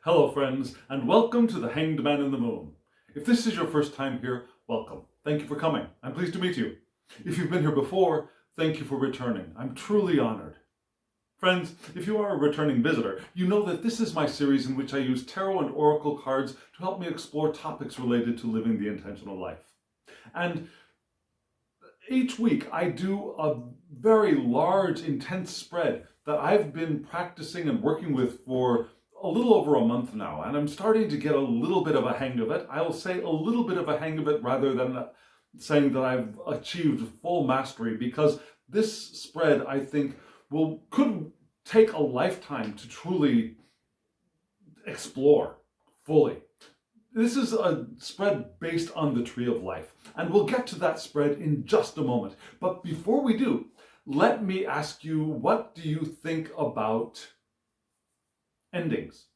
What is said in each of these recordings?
Hello friends, and welcome to the Hanged Man in the Moon. If this is your first time here, welcome. Thank you for coming. I'm pleased to meet you. If you've been here before, thank you for returning. I'm truly honored. Friends, if you are a returning visitor, you know that this is my series in which I use tarot and oracle cards to help me explore topics related to living the intentional life. And each week I do a very large, intense spread that I've been practicing and working with for a little over a month now, and I'm starting to get a little bit of a hang of it. I'll say a little bit of a hang of it rather than saying that I've achieved full mastery, because this spread, I think, could take a lifetime to truly explore fully. This is a spread based on the Tree of Life, and we'll get to that spread in just a moment. But before we do, let me ask you, what do you think about endings?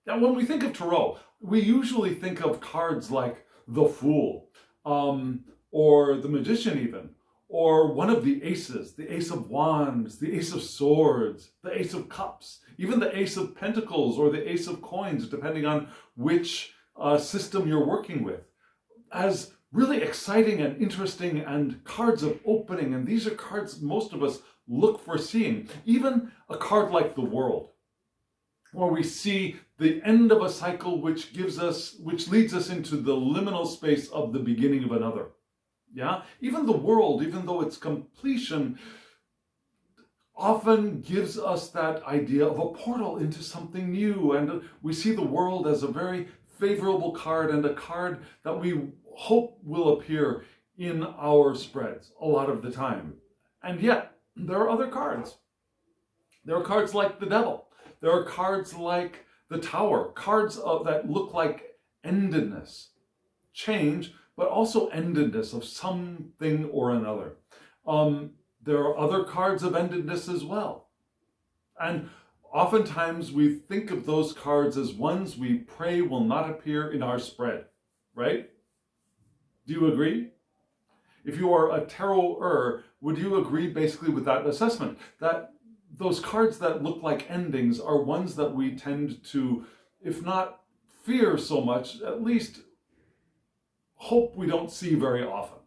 Now, when we think of tarot, we usually think of cards like the Fool, or the Magician even, or one of the aces, the Ace of Wands, the Ace of Swords, the Ace of Cups, even the Ace of Pentacles or the Ace of Coins, depending on which system you're working with, as really exciting and interesting and cards of opening. And these are cards most of us look for seeing. Even a card like the World, where we see the end of a cycle which leads us into the liminal space of the beginning of another. Yeah, even the World, even though its completion often gives us that idea of a portal into something new, and we see the World as a very favorable card and a card that we hope will appear in our spreads a lot of the time. And yet, there are other cards. There are cards like the Devil. There are cards like the Tower, cards that look like endedness, change, but also endedness of something or another. There are other cards of endedness as well. And oftentimes we think of those cards as ones we pray will not appear in our spread, right? Do you agree? If you are a tarot-er, would you agree basically with that assessment? That those cards that look like endings are ones that we tend to, if not fear so much, at least hope we don't see very often.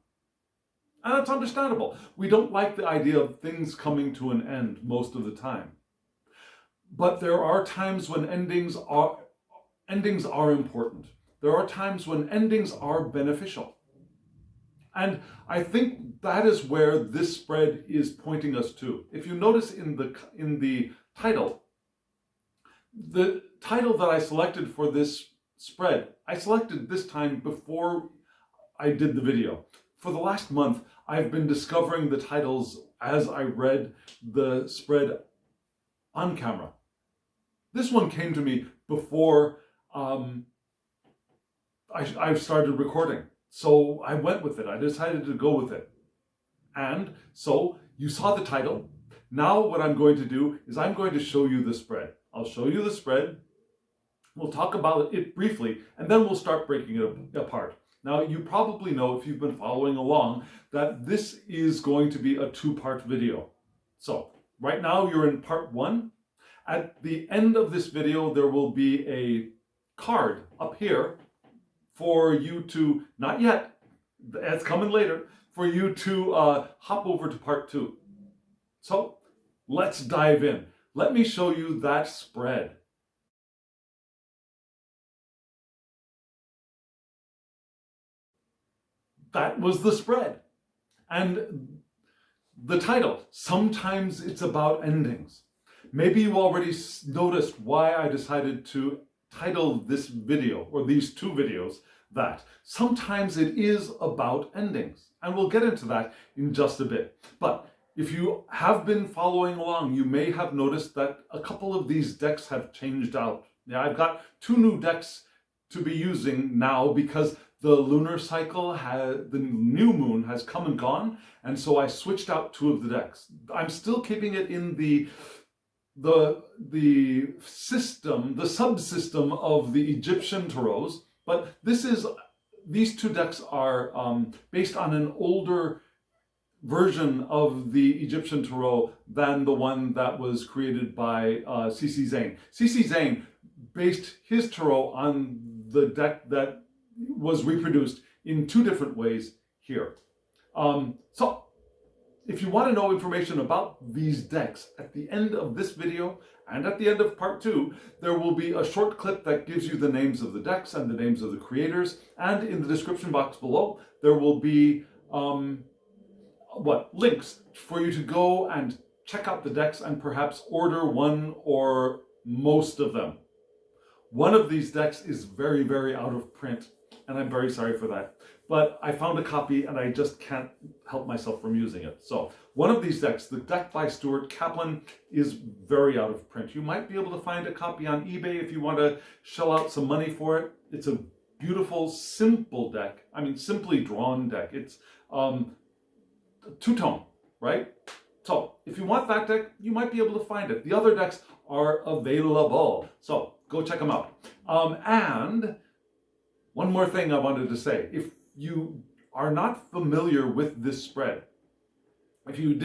And that's understandable. We don't like the idea of things coming to an end most of the time. But there are times when endings are important. There are times when endings are beneficial. And I think that is where this spread is pointing us to. If you notice in the title, the title that I selected for this spread, I selected this time before I did the video. For the last month, I've been discovering the titles as I read the spread on camera. This one came to me before I started recording. So I went with it. I decided to go with it. And so you saw the title. Now what I'm going to do is I'm going to show you the spread. I'll show you the spread. We'll talk about it briefly, and then we'll start breaking it apart. Now, you probably know, if you've been following along, that this is going to be a two-part video. So right now you're in part one. At the end of this video, there will be a card up here for you to, not yet, it's coming later, for you to hop over to part two. So let's dive in. Let me show you that spread. That was the spread. And the title, sometimes it's about endings. Maybe you already noticed why I decided to title this video, or these two videos, that. Sometimes it is about endings. And we'll get into that in just a bit. But if you have been following along, you may have noticed that a couple of these decks have changed out. Yeah, I've got two new decks to be using now because the lunar cycle, the new moon has come and gone, and so I switched out two of the decks. I'm still keeping it in the system, the subsystem of the Egyptian tarots, but these two decks are based on an older version of the Egyptian tarot than the one that was created by C.C. Zane. C.C. Zane based his tarot on the deck that was reproduced in two different ways here. So if you want to know information about these decks, at the end of this video and at the end of part 2, there will be a short clip that gives you the names of the decks and the names of the creators. And in the description box below, there will be links for you to go and check out the decks and perhaps order one or most of them. One of these decks is very, very out of print, and I'm very sorry for that. But I found a copy and I just can't help myself from using it. So one of these decks, the deck by Stuart Kaplan, is very out of print. You might be able to find a copy on eBay if you want to shell out some money for it. It's a beautiful, simple deck. I mean, simply drawn deck. It's two-tone, right? So if you want that deck, you might be able to find it. The other decks are available. So go check them out. And one more thing I wanted to say. If you are not familiar with this spread, if you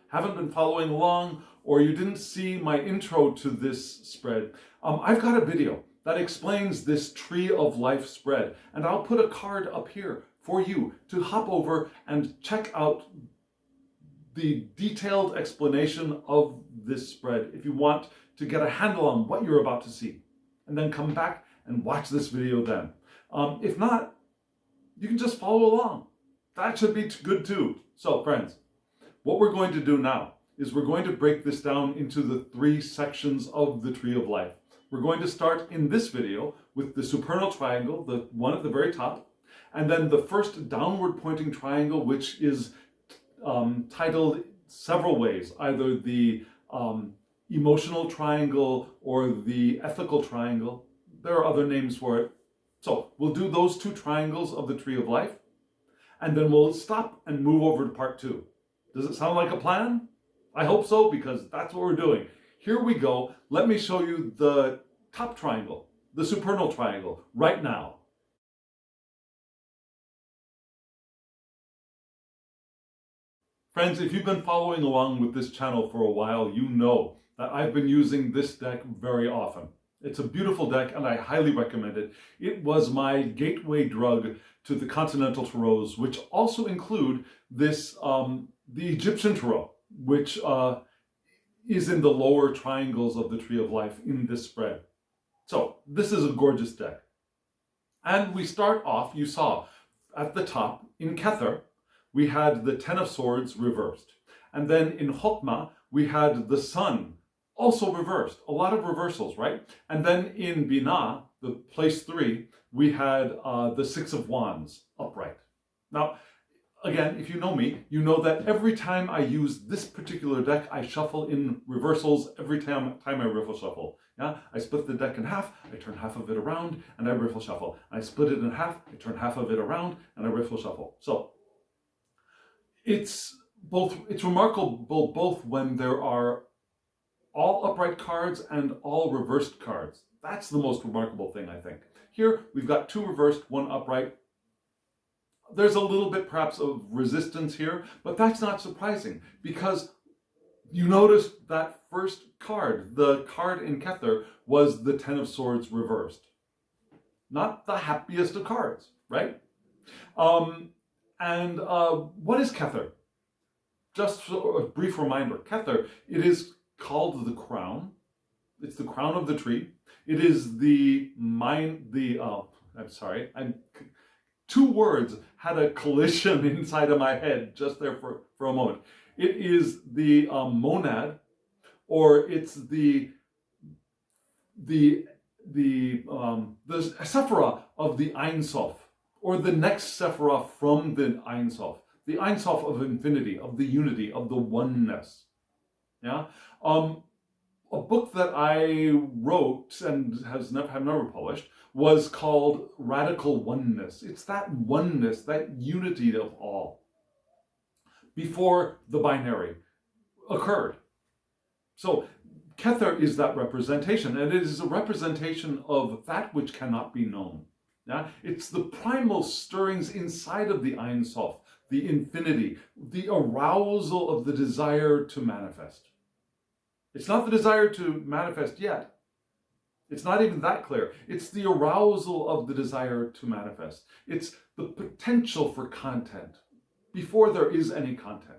haven't been following along, or you didn't see my intro to this spread, I've got a video that explains this Tree of Life spread. And I'll put a card up here for you to hop over and check out the detailed explanation of this spread if you want to get a handle on what you're about to see. And then come back and watch this video then. If not, you can just follow along. That should be good too. So friends, what we're going to do now is we're going to break this down into the 3 sections of the Tree of Life. We're going to start in this video with the supernal triangle, the one at the very top, and then the first downward pointing triangle, which is titled several ways, either the emotional triangle or the ethical triangle. There are other names for it. So we'll do those 2 triangles of the Tree of Life, and then we'll stop and move over to part 2. Does it sound like a plan? I hope so, because that's what we're doing. Here we go. Let me show you the top triangle, the supernal triangle, right now. Friends, if you've been following along with this channel for a while, you know that I've been using this deck very often. It's a beautiful deck and I highly recommend it. It was my gateway drug to the Continental Tarots, which also include this, the Egyptian Tarot, which is in the lower triangles of the Tree of Life in this spread. So this is a gorgeous deck. And we start off, you saw at the top in Kether, we had the Ten of Swords reversed. And then in Chokmah, we had the Sun also reversed. A lot of reversals, right? And then in Binah, the place 3, we had the Six of Wands upright. Now, again, if you know me, you know that every time I use this particular deck, I shuffle in reversals every time I riffle shuffle. Yeah, I split the deck in half, I turn half of it around, and I riffle shuffle. I split it in half, I turn half of it around, and I riffle shuffle. So it's remarkable both when there are all upright cards and all reversed cards. That's the most remarkable thing, I think. Here, we've got 2 reversed, 1 upright. There's a little bit perhaps of resistance here, but that's not surprising because you notice that first card, the card in Kether, was the Ten of Swords reversed. Not the happiest of cards, right? What is Kether? Just a brief reminder. Kether, it is called the crown. It's the crown of the tree. It is the two words had a collision inside of my head just there for a moment. It is the monad, or it's the Sephirah of the Ein Sof, or the next Sephirah from the Ein Sof. The Ein Sof of infinity, of the unity, of the oneness. Yeah? A book that I wrote and have never published was called Radical Oneness. It's that oneness, that unity of all, before the binary occurred. So Kether is that representation, and it is a representation of that which cannot be known. Yeah? It's the primal stirrings inside of the Ein Sof, the infinity, the arousal of the desire to manifest. It's not the desire to manifest yet. It's not even that clear. It's the arousal of the desire to manifest. It's the potential for content before there is any content.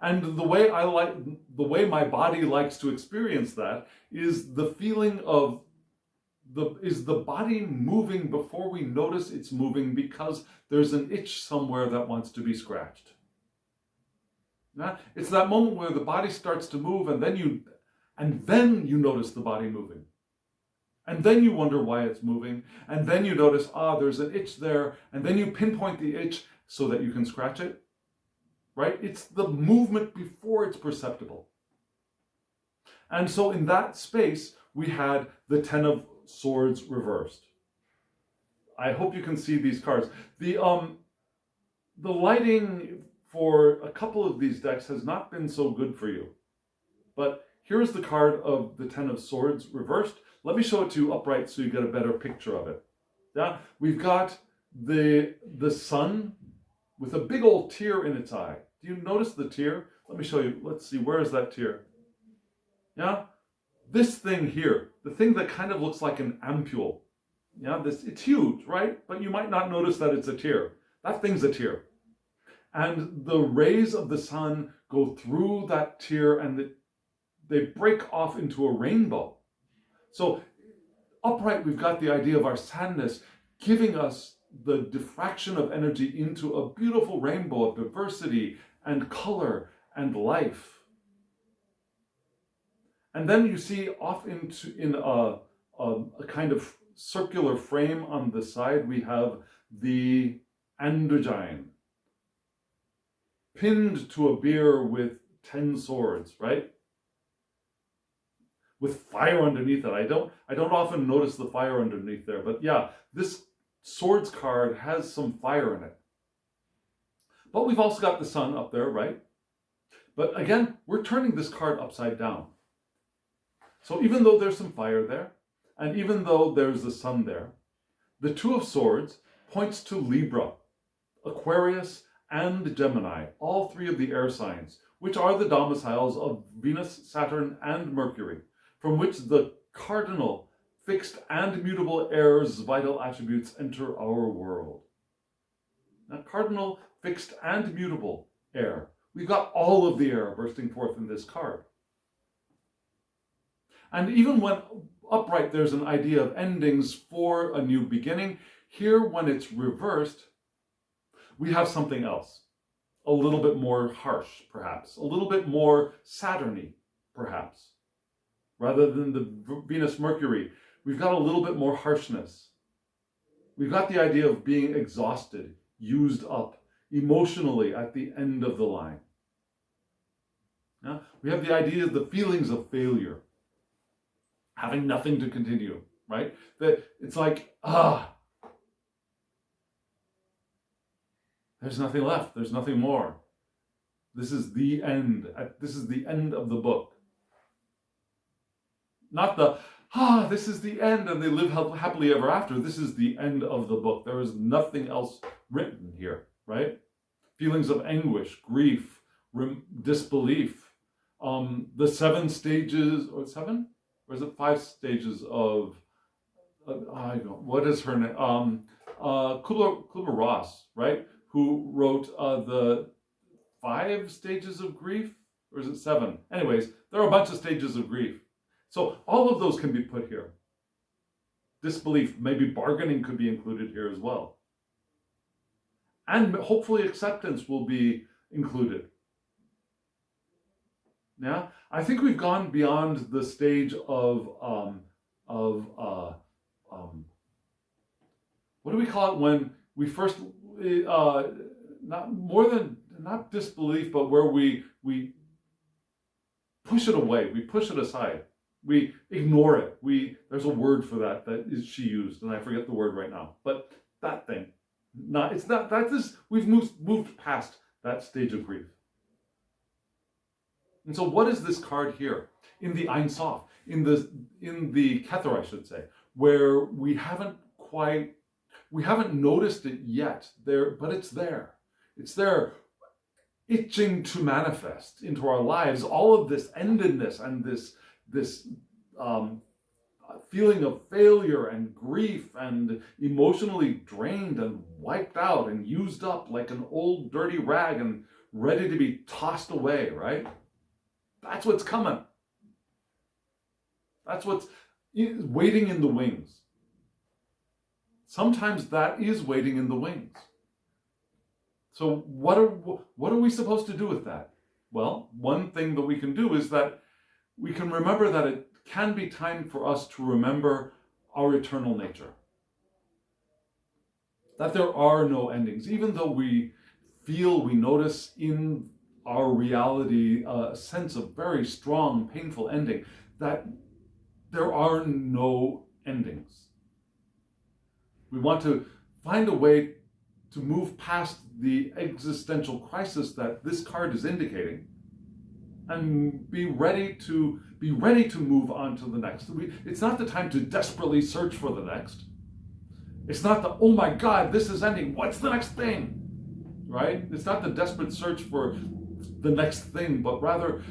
And the way my body likes to experience that is the feeling of the body moving before we notice it's moving because there's an itch somewhere that wants to be scratched. Now, it's that moment where the body starts to move and then you notice the body moving. And then you wonder why it's moving. And then you notice, there's an itch there. And then you pinpoint the itch so that you can scratch it. Right? It's the movement before it's perceptible. And so in that space, we had the Ten of Swords reversed. I hope you can see these cards. The lighting for a couple of these decks has not been so good for you. But here's the card of the Ten of Swords reversed. Let me show it to you upright so you get a better picture of it. Yeah, we've got the sun with a big old tear in its eye. Do you notice the tear? Let me show you. Let's see, where is that tear? Yeah? This thing here, the thing that kind of looks like an ampule. Yeah, it's huge, right? But you might not notice that it's a tear. That thing's a tear. And the rays of the sun go through that tear and they break off into a rainbow. So upright, we've got the idea of our sadness giving us the diffraction of energy into a beautiful rainbow of diversity and color and life. And then you see off in a kind of circular frame on the side, we have the androgyne, pinned to a bier with 10 swords, right? With fire underneath it. I don't often notice the fire underneath there, but yeah, this swords card has some fire in it. But we've also got the sun up there, right? But again, we're turning this card upside down. So even though there's some fire there, and even though there's the sun there, the Two of Swords points to Libra, Aquarius, and Gemini, all three of the air signs, which are the domiciles of Venus, Saturn, and Mercury, from which the cardinal, fixed, and mutable air's vital attributes enter our world. Now, cardinal, fixed, and mutable air. We've got all of the air bursting forth in this card. And even when upright, there's an idea of endings for a new beginning. Here, when it's reversed, we have something else. A little bit more harsh, perhaps. A little bit more Saturn-y, perhaps. Rather than the Venus-Mercury, we've got a little bit more harshness. We've got the idea of being exhausted, used up, emotionally at the end of the line. Yeah? We have the idea of the feelings of failure, having nothing to continue, right? That it's like, there's nothing left, there's nothing more. This is the end. This is the end of the book. Not the, this is the end and they live happily ever after. This is the end of the book. There is nothing else written here, right? Feelings of anguish, grief, disbelief. The 7 stages, or 7? Or is it 5 stages of, I don't know, what is her name? Kubler-Ross, right? Who wrote the 5 stages of grief? Or is it 7? Anyways, there are a bunch of stages of grief. So all of those can be put here. Disbelief, maybe bargaining could be included here as well. And hopefully acceptance will be included. Yeah, I think we've gone beyond the stage of what do we call it when we first not disbelief, but where we push it away, we push it aside, we ignore it. There's a word for that she used, and I forget the word right now. But that thing, we've moved past that stage of grief. And so what is this card here? In the Ein Sof, in the Kether, I should say, where we haven't noticed it yet, but it's there. It's there, itching to manifest into our lives all of this endedness and this feeling of failure and grief and emotionally drained and wiped out and used up like an old dirty rag and ready to be tossed away, right? That's what's coming. That's what's waiting in the wings. Sometimes that is waiting in the wings. So what are we supposed to do with that? Well, one thing that we can do is that we can remember that it can be time for us to remember our eternal nature. That there are no endings, even though we notice in our reality a sense of very strong, painful ending, that there are no endings. We want to find a way to move past the existential crisis that this card is indicating and be ready to move on to the next. It's not the time to desperately search for the next. It's not the, oh my God, this is ending, what's the next thing? Right? It's not the desperate search for the next thing, but rather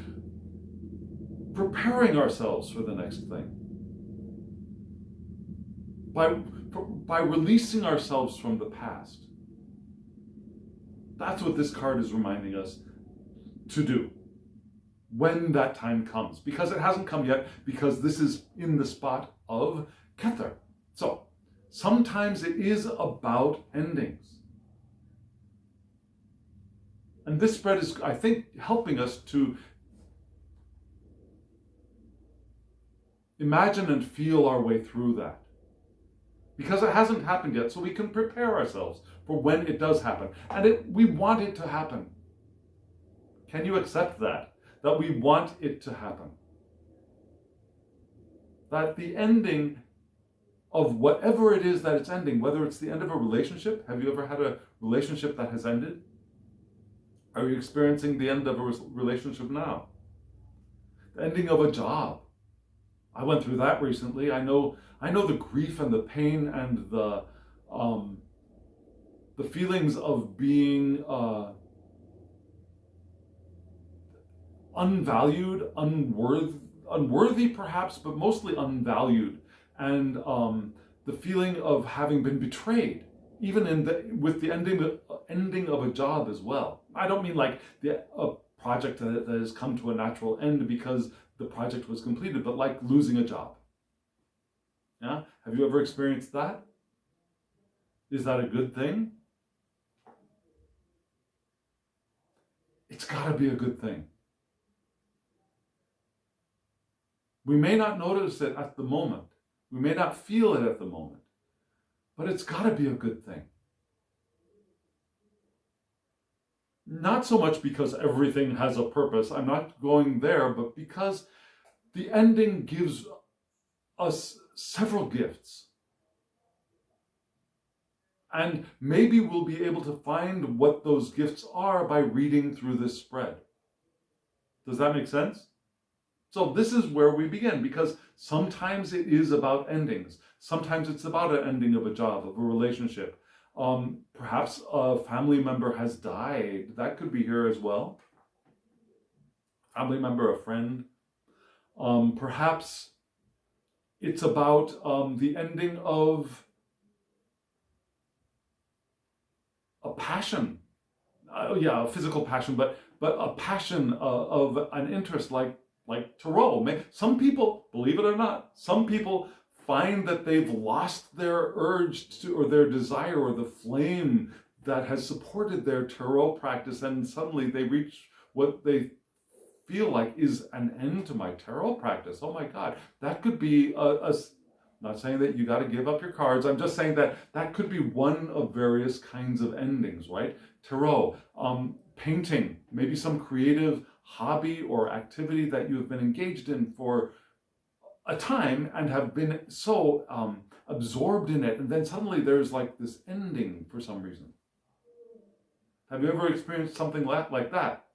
preparing ourselves for the next thing. By releasing ourselves from the past. That's what this card is reminding us to do when that time comes. Because it hasn't come yet, because this is in the spot of Kether. So, sometimes it is about endings. And this spread is, I think, helping us to imagine and feel our way through that. Because it hasn't happened yet, so we can prepare ourselves for when it does happen. And we want it to happen. Can you accept that? That we want it to happen? That the ending of whatever it is that it's ending, whether it's the end of a relationship, have you ever had a relationship that has ended? Are you experiencing the end of a relationship now? The ending of a job. I went through that recently. I know the grief and the pain and the feelings of being unvalued, unworthy perhaps, but mostly unvalued, and the feeling of having been betrayed, even with the ending of a job as well. I don't mean like a project that has come to a natural end because the project was completed, but like losing a job. Yeah? Have you ever experienced that? Is that a good thing? It's got to be a good thing. We may not notice it at the moment. We may not feel it at the moment. But it's got to be a good thing. Not so much because everything has a purpose. I'm not going there, but because the ending gives us several gifts. And maybe we'll be able to find what those gifts are by reading through this spread. Does that make sense? So this is where we begin, because sometimes it is about endings. Sometimes it's about an ending of a job, of a relationship. Perhaps a family member has died. That could be here as well. Family member, a friend. Perhaps it's about the ending of a passion. A physical passion, but a passion of an interest like tarot. Some people, believe it or not, some people find that they've lost their urge to, or their desire, or the flame that has supported their tarot practice, and suddenly they reach what they feel like is an end to my tarot practice. Oh my God, that could be I'm not saying that you got to give up your cards. I'm just saying that could be one of various kinds of endings, right? Tarot, painting, maybe some creative hobby or activity that you have been engaged in for a time and have been so absorbed in it, and then suddenly there's like this ending for some reason. Have you ever experienced something like that?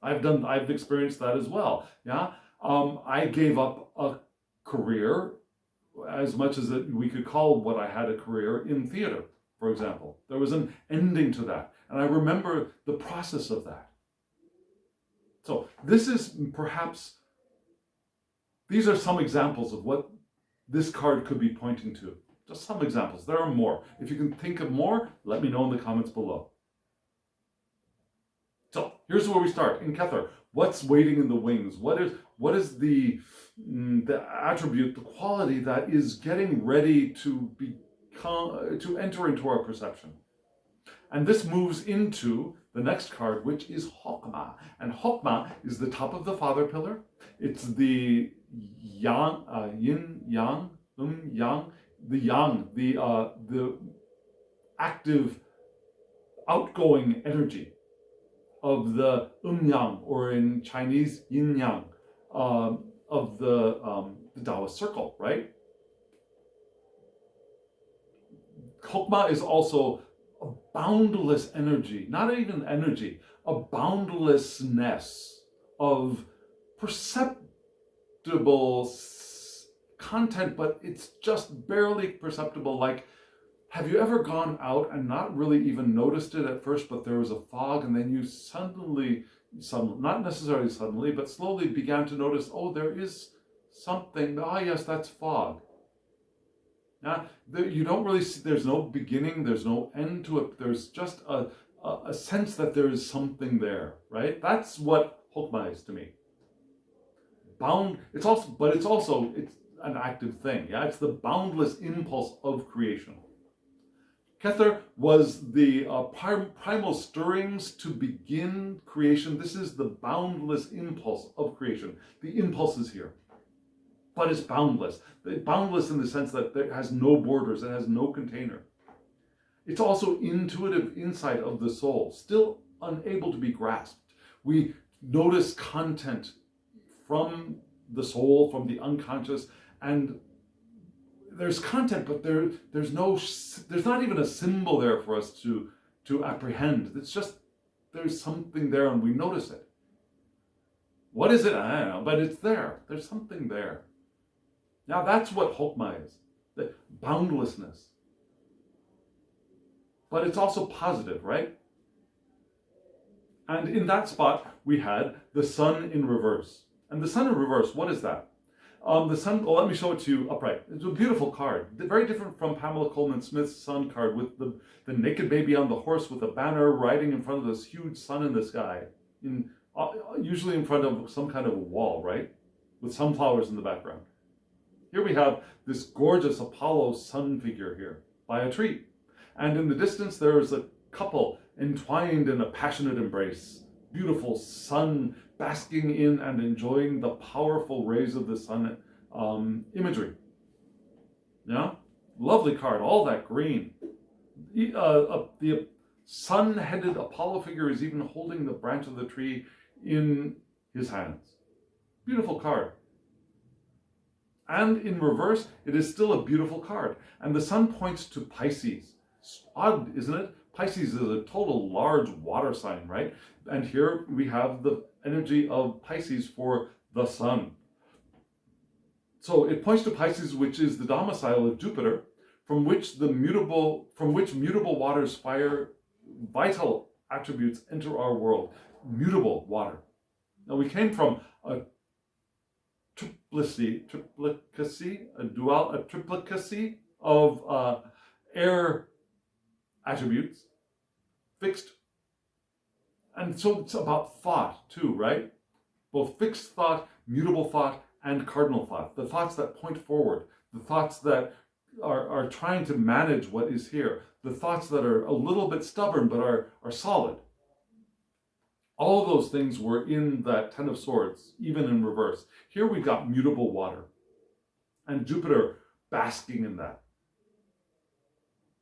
I've experienced that as well. Yeah, I gave up a career, as much as we could call what I had a career, in theater, for example. There was an ending to that, and I remember the process of that. So this is perhaps, these are some examples of what this card could be pointing to? Just some examples. There are more. If you can think of more, let me know in the comments below. So here's where we start. In Kether, what's waiting in the wings? What is the attribute, the quality that is getting ready to enter into our perception? And this moves into the next card, which is Hokmah. And Hokmah is the top of the father pillar. It's the yang, yin, yang, yang, the yang, the active, outgoing energy of the yang, or in Chinese, yin yang, of the Taoist circle, right? Hokmah is also a boundless energy, not even energy, a boundlessness of perceptible content, but it's just barely perceptible. Like, have you ever gone out and not really even noticed it at first, but there was a fog, and then you suddenly, not necessarily suddenly, but slowly began to notice, oh, there is something, ah, yes, that's fog. Now, you don't really see, there's no beginning, there's no end to it, there's just a sense that there is something there, right? That's what Hokmah is to me. It's an active thing, yeah? It's the boundless impulse of creation. Kether was the primal stirrings to begin creation. This is the boundless impulse of creation. The impulse is here, but it's boundless. Boundless in the sense that it has no borders, it has no container. It's also intuitive insight of the soul, still unable to be grasped. We notice content from the soul, from the unconscious, and there's content, but there's not even a symbol there for us to apprehend. It's just, there's something there and we notice it. What is it? I don't know, but it's there. There's something there. Now that's what Hokmah is, the boundlessness. But it's also positive, right? And in that spot, we had the sun in reverse. And the sun in reverse, what is that? The sun, well, let me show it to you upright. It's a beautiful card. Very different from Pamela Coleman Smith's sun card with the naked baby on the horse with a banner riding in front of this huge sun in the sky. Usually in front of some kind of a wall, right? With sunflowers in the background. Here we have this gorgeous Apollo sun figure here by a tree. And in the distance there is a couple entwined in a passionate embrace. Beautiful sun basking in and enjoying the powerful rays of the sun imagery. Yeah? Lovely card, all that green. The sun-headed Apollo figure is even holding the branch of the tree in his hands. Beautiful card. And in reverse, it is still a beautiful card. And the sun points to Pisces. Odd, isn't it? Pisces is a total large water sign, right? And here we have the energy of Pisces for the sun. So it points to Pisces, which is the domicile of Jupiter, from which mutable waters, fire, vital attributes enter our world. Mutable water. Now we came from a triplicacy of air attributes, fixed. And so it's about thought too, right? Both fixed thought, mutable thought, and cardinal thought. The thoughts that point forward, the thoughts that are trying to manage what is here, the thoughts that are a little bit stubborn but are solid. All of those things were in that Ten of Swords, even in reverse. Here we've got mutable water, and Jupiter basking in that.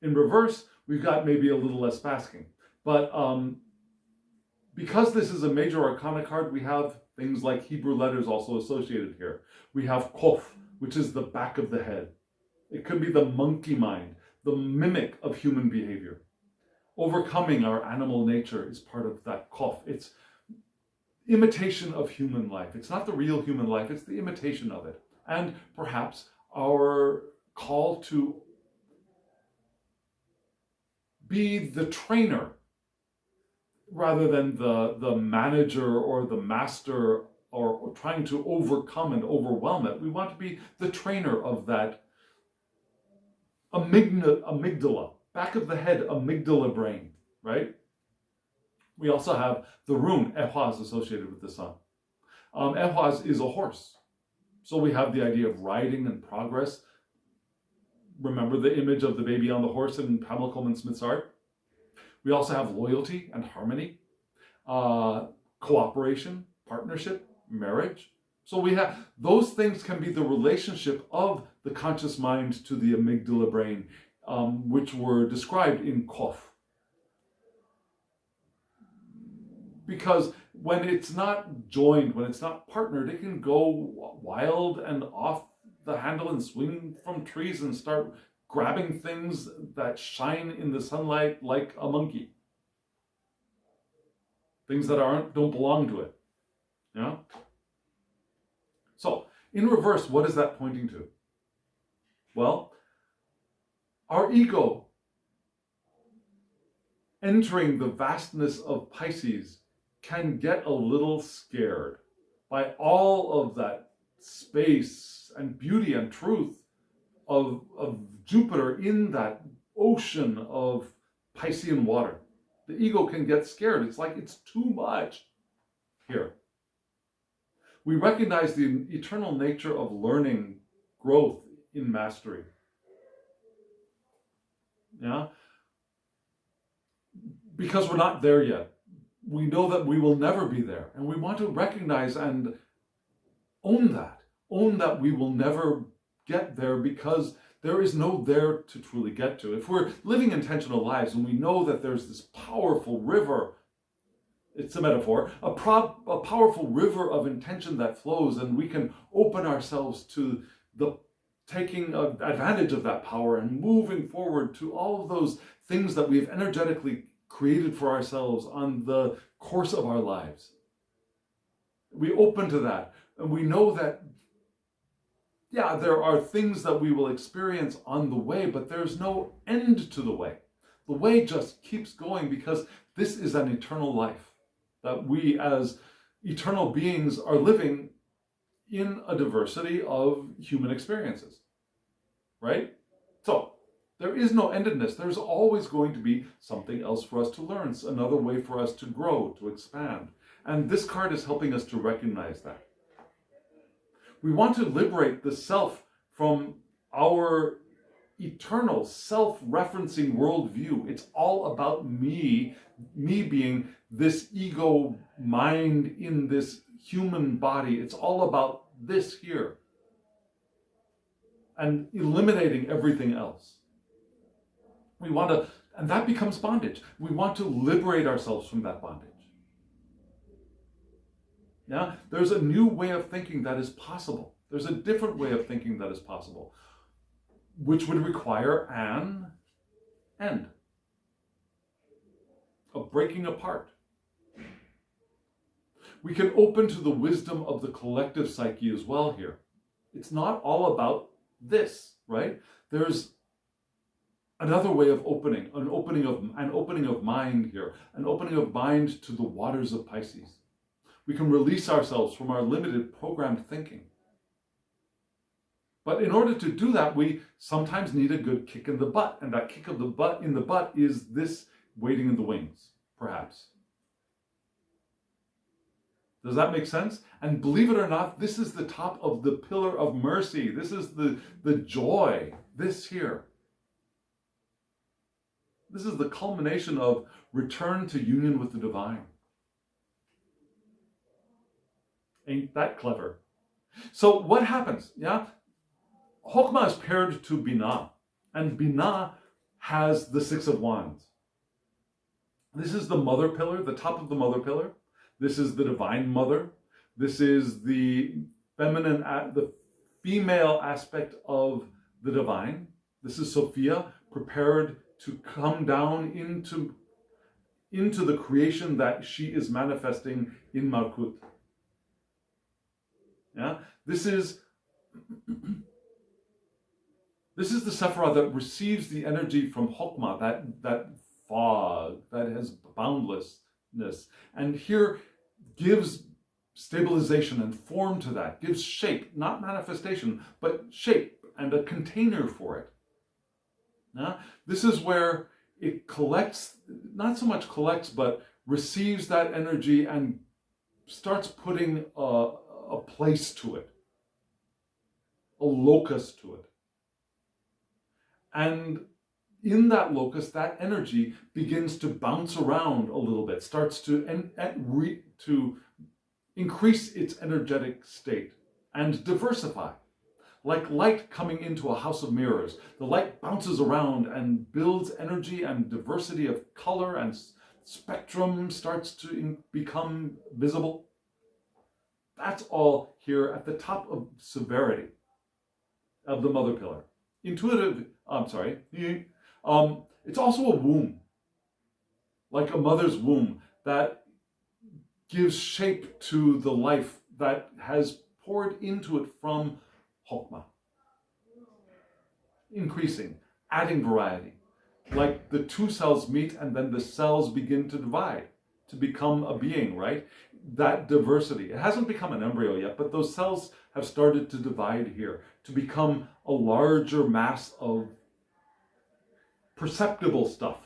In reverse, we've got maybe a little less basking. But because this is a major arcana card, we have things like Hebrew letters also associated here. We have Kof, which is the back of the head. It could be the monkey mind, the mimic of human behavior. Overcoming our animal nature is part of that Kof. It's imitation of human life. It's not the real human life, it's the imitation of it. And perhaps our call to be the trainer rather than the manager or the master or trying to overcome and overwhelm it. We want to be the trainer of that amygdala, back of the head, amygdala brain, right? We also have the rune, ehwaz, associated with the sun. Ehwaz is a horse. So we have the idea of riding and progress. Remember the image of the baby on the horse in Pamela Coleman-Smith's art? We also have loyalty and harmony, cooperation, partnership, marriage. So we have, those things can be the relationship of the conscious mind to the amygdala brain, which were described in Kof. Because when it's not joined, when it's not partnered, it can go wild and off the handle and swing from trees and start grabbing things that shine in the sunlight like a monkey. Things that don't belong to it. Yeah? So, in reverse, what is that pointing to? Well, our ego entering the vastness of Pisces can get a little scared by all of that space and beauty and truth of Jupiter in that ocean of Piscean water. The ego can get scared. It's like it's too much here. We recognize the eternal nature of learning, growth in mastery. Yeah? Because we're not there yet. We know that we will never be there. And we want to recognize and own that we will never get there, because there is no there to truly get to. If we're living intentional lives and we know that there's this powerful river, it's a metaphor, a powerful river of intention that flows, and we can open ourselves to the taking advantage of that power and moving forward to all of those things that we've energetically created for ourselves on the course of our lives. We open to that, and we know that, yeah, there are things that we will experience on the way, but there's no end to the way. The way just keeps going, because this is an eternal life that we as eternal beings are living in a diversity of human experiences, right? So there is no endedness. There's always going to be something else for us to learn, another way for us to grow, to expand. And this card is helping us to recognize that. We want to liberate the self from our eternal self-referencing worldview. It's all about me being this ego mind in this human body. It's all about this here. And eliminating everything else. We want to, and that becomes bondage. We want to liberate ourselves from that bondage. Yeah, there's a new way of thinking that is possible. There's a different way of thinking that is possible, which would require an end, a breaking apart. We can open to the wisdom of the collective psyche as well here. It's not all about this, right? There's another way of opening, an opening of mind here, an opening of mind to the waters of Pisces. We can release ourselves from our limited programmed thinking. But in order to do that, we sometimes need a good kick in the butt. And that kick of the butt in the butt is this waiting in the wings, perhaps. Does that make sense? And believe it or not, this is the top of the pillar of mercy. This is the joy, this here. This is the culmination of return to union with the divine. Ain't that clever? So what happens? Yeah, Chokmah is paired to Binah, and Binah has the Six of Wands. This is the mother pillar, the top of the mother pillar. This is the divine mother. This is the feminine, the female aspect of the divine. This is Sophia, prepared to come down into the creation that she is manifesting in Malkut. Yeah, this is the Sephirah that receives the energy from Chokmah, that fog that has boundlessness, and here gives stabilization and form to that, gives shape, not manifestation, but shape and a container for it. Now, this is where it collects, not so much collects, but receives that energy and starts putting a place to it, a locus to it. And in that locus, that energy begins to bounce around a little bit, starts to increase its energetic state and diversify. Like light coming into a house of mirrors, the light bounces around and builds energy, and diversity of color and spectrum starts to become visible. That's all here at the top of severity of the mother pillar. It's also a womb, like a mother's womb, that gives shape to the life that has poured into it from Hokmah. Increasing, adding variety. Like the two cells meet and then the cells begin to divide, to become a being, right? That diversity. It hasn't become an embryo yet, but those cells have started to divide here, to become a larger mass of perceptible stuff.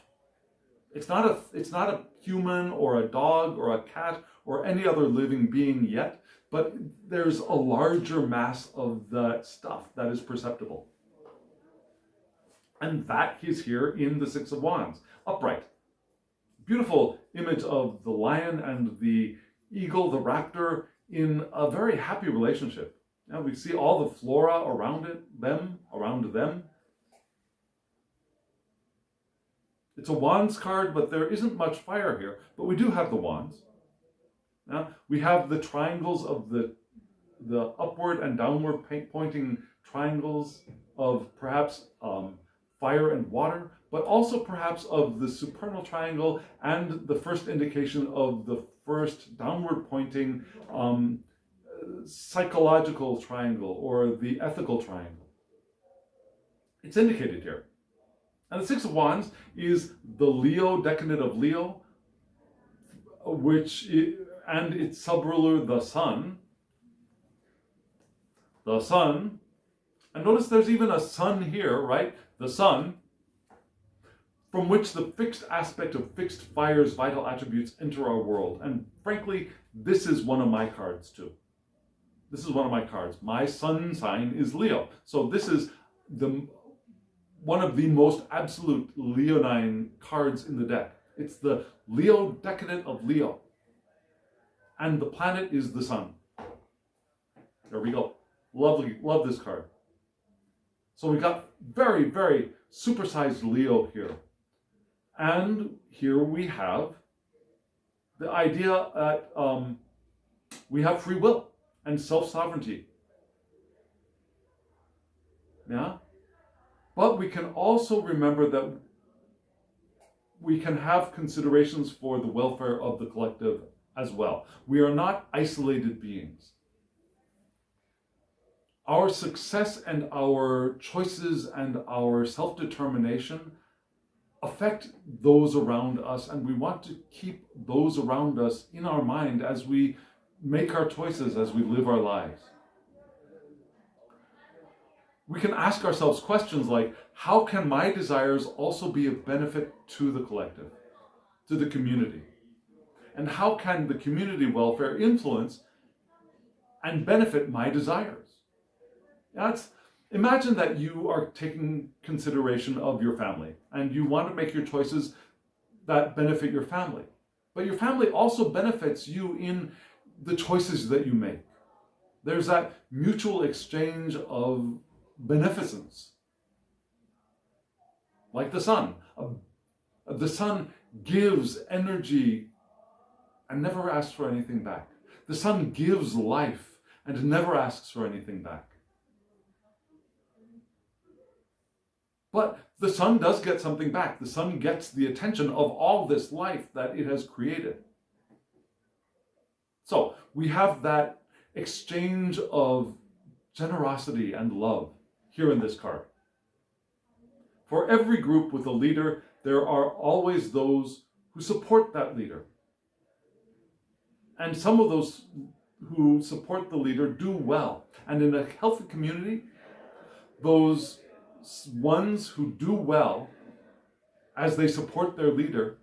It's not a human or a dog or a cat or any other living being yet, but there's a larger mass of that stuff that is perceptible. And that is here in the Six of Wands, upright. Beautiful image of the lion and the eagle, the raptor, in a very happy relationship. Now we see all the flora around them. It's a wands card, but there isn't much fire here. But we do have the wands. Now we have the triangles of the upward and downward pointing triangles of perhaps fire and water, but also perhaps of the supernal triangle and the first indication of the first downward pointing psychological triangle or the ethical triangle. It's indicated here. And the Six of Wands is the Leo, decadent of Leo, and its subruler, the Sun. The Sun. And notice there's even a sun here, right? The Sun, from which the fixed aspect of fixed fire's vital attributes enter our world. And frankly, this is one of my cards too. This is one of my cards. My sun sign is Leo. So this is one of the most absolute Leonine cards in the deck. It's the Leo, decadent of Leo. And the planet is the Sun. There we go. Lovely, love this card. So we got very, very supersized Leo here. And here we have the idea that we have free will and self-sovereignty. Yeah? But we can also remember that we can have considerations for the welfare of the collective as well. We are not isolated beings. Our success and our choices and our self-determination affect those around us, and we want to keep those around us in our mind as we make our choices, as we live our lives. We can ask ourselves questions like, how can my desires also be of benefit to the collective, to the community? And how can the community welfare influence and benefit my desires? Imagine that you are taking consideration of your family and you want to make your choices that benefit your family. But your family also benefits you in the choices that you make. There's that mutual exchange of beneficence. Like the sun. The sun gives energy and never asks for anything back. The sun gives life and never asks for anything back. But the sun does get something back. The sun gets the attention of all this life that it has created. So we have that exchange of generosity and love here in this card. For every group with a leader, there are always those who support that leader. And some of those who support the leader do well. And in a healthy community, those ones who do well as they support their leader,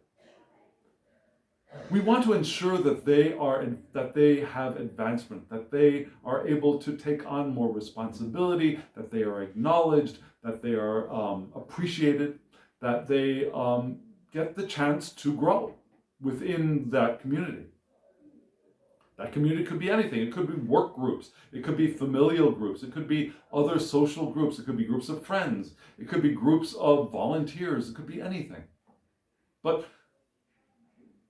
we want to ensure that they have advancement, that they are able to take on more responsibility, that they are acknowledged, that they are appreciated, that they get the chance to grow within that community. That community could be anything. It could be work groups. It could be familial groups. It could be other social groups. It could be groups of friends. It could be groups of volunteers. It could be anything. But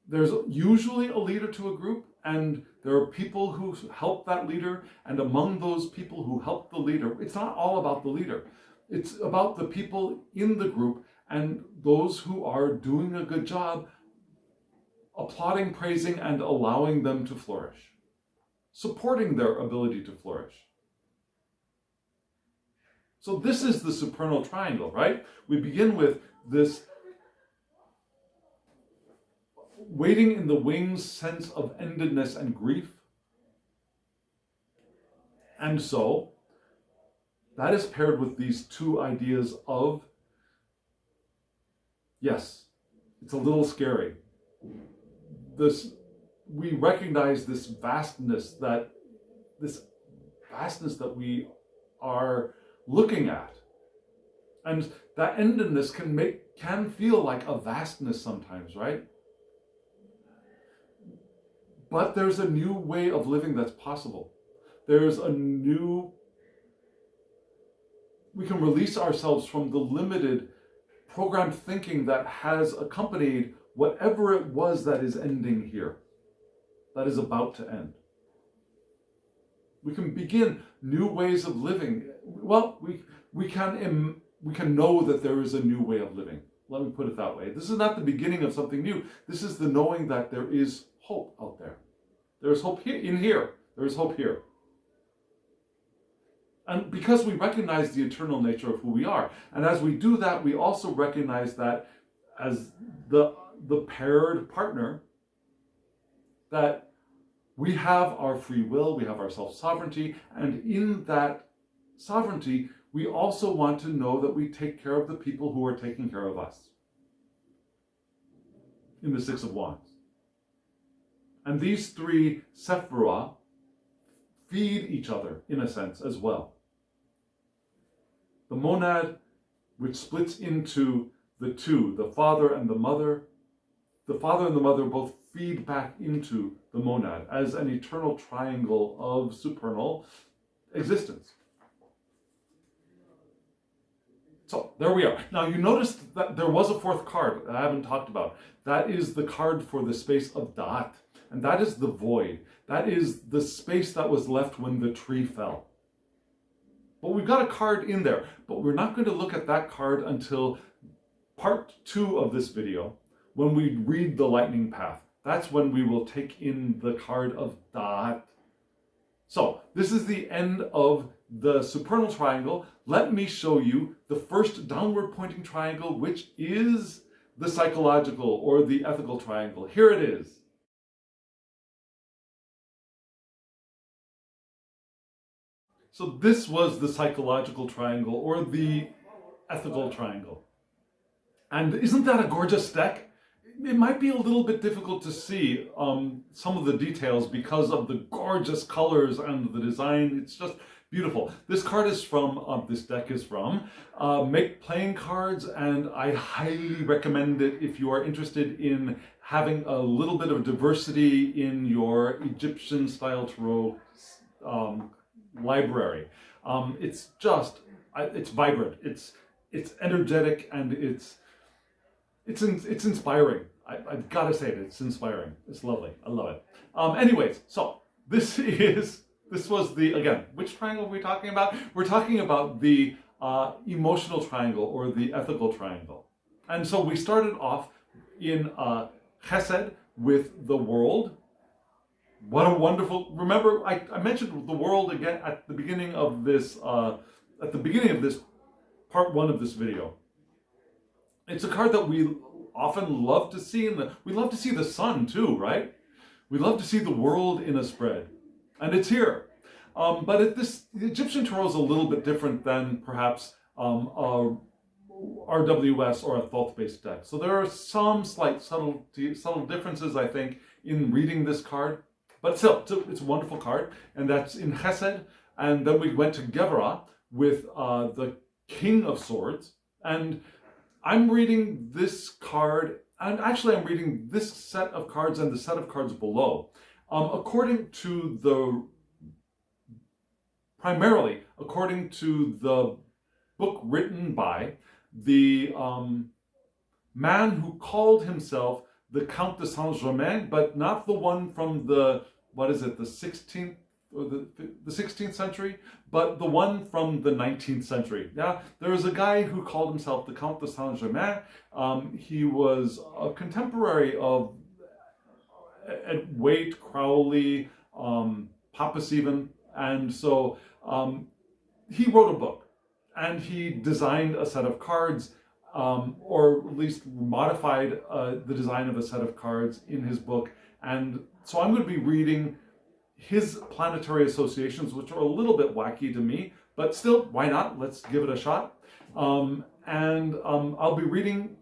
there's usually a leader to a group, and there are people who help that leader. And among those people who help the leader, it's not all about the leader. It's about the people in the group and those who are doing a good job, applauding, praising, and allowing them to flourish, supporting their ability to flourish. So this is the supernal triangle, right? We begin with this waiting in the wings sense of endedness and grief. And so that is paired with these two ideas of, yes, it's a little scary. We recognize this vastness that we are looking at, and that endedness can feel like a vastness sometimes, right? But there's a new way of living that's possible. We can release ourselves from the limited programmed thinking that has accompanied whatever it was that is ending here, that is about to end. We can begin new ways of living. Well, we can know that there is a new way of living. Let me put it that way. This is not the beginning of something new. This is the knowing that there is hope out there. There is hope here. There is hope here. And because we recognize the eternal nature of who we are, and as we do that, we also recognize that as the paired partner, that we have our free will, we have our self-sovereignty, and in that sovereignty, we also want to know that we take care of the people who are taking care of us. In the Six of Wands. And these three sephira feed each other, in a sense, as well. The monad, which splits into the two, the father and the mother both feed back into the monad as an eternal triangle of supernal existence. So there we are. Now you noticed that there was a fourth card that I haven't talked about. That is the card for the space of Da'at. And that is the void. That is the space that was left when the tree fell. But we've got a card in there. But we're not going to look at that card until part 2 of this video, when we read the lightning path. That's when we will take in the card of Da'at. So this is the end of the supernal triangle. Let me show you the first downward pointing triangle, which is the psychological or the ethical triangle. Here it is. So this was the psychological triangle or the ethical triangle. And isn't that a gorgeous deck? It might be a little bit difficult to see some of the details because of the gorgeous colors and the design. It's just beautiful. This card is from, this deck is from Make Playing Cards, and I highly recommend it if you are interested in having a little bit of diversity in your Egyptian style tarot library. It's just, it's vibrant, it's energetic, and it's inspiring. I've got to say it, it's inspiring. It's lovely. I love it. Anyways, so this was the, again, which triangle are we talking about? We're talking about the emotional triangle or the ethical triangle. And so we started off in Chesed with the world. What a wonderful, remember I mentioned the world again at the beginning of this, part 1 of this video. It's a card that we often love to see we love to see the sun too, right? We love to see the world in a spread. and it's here. The Egyptian Tarot is a little bit different than perhaps a RWS or a Thoth-based deck. So there are some slight subtle differences, I think, in reading this card. But still, it's a wonderful card, and that's in Chesed. And then we went to Gevurah with the King of Swords. And I'm reading this card, and actually I'm reading this set of cards and the set of cards below. Primarily according to the book written by the man who called himself the Count de Saint-Germain, but not the one from the 16th or the 16th century, but the one from the 19th century. Yeah, there was a guy who called himself the Count de Saint-Germain. He was a contemporary of Waite, Crowley, Papa Stephen, and so he wrote a book, and he designed a set of cards, or at least modified the design of a set of cards in his book. And so I'm going to be reading his planetary associations, which are a little bit wacky to me, but still, why not? Let's give it a shot. I'll be reading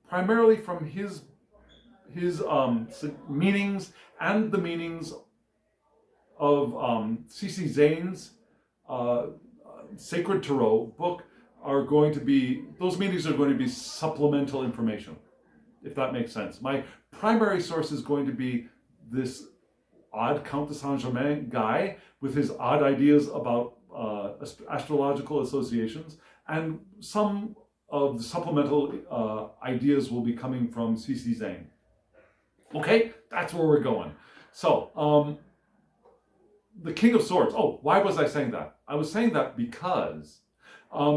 primarily from his meanings and the meanings of C.C. Zane's Sacred Tarot book. Those meanings are going to be supplemental information, if that makes sense. My primary source is going to be this odd Count de Saint-Germain guy with his odd ideas about astrological associations, and some of the supplemental ideas will be coming from C.C. Zane. Okay, that's where we're going. So, the King of Swords. Oh, why was I saying that? I was saying that because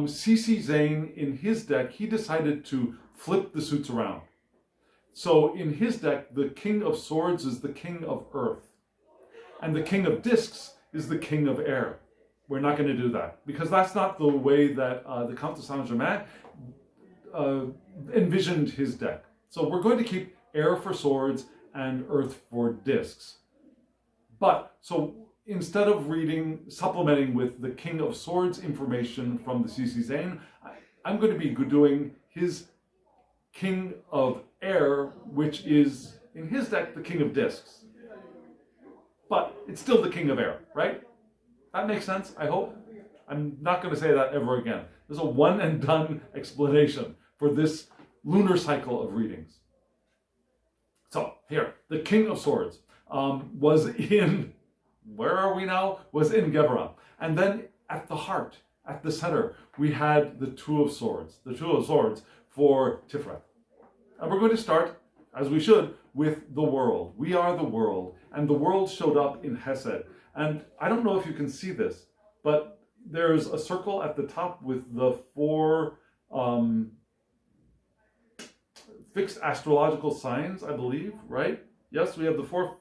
C.C. Zane, in his deck, he decided to flip the suits around. So in his deck, the King of Swords is the King of Earth, and the King of Discs is the King of Air. We're not going to do that, because that's not the way that the Count de Saint-Germain envisioned his deck. So we're going to keep Air for Swords and Earth for Discs. But, so instead of supplementing with the King of Swords information from the C.C. Zane, I'm going to be doing his King of Air, which is, in his deck, the King of Discs. But it's still the King of Air, right? That makes sense, I hope. I'm not going to say that ever again. There's a one and done explanation for this lunar cycle of readings. So, here, the King of Swords was in, where are we now? Was in Gevurah. And then at the heart, at the center, we had the Two of Swords. The Two of Swords for Tiferet. And we're going to start, as we should, with the world. We are the world. And the world showed up in Hesed. And I don't know if you can see this, but there's a circle at the top with the four fixed astrological signs, I believe, right? Yes, we have the four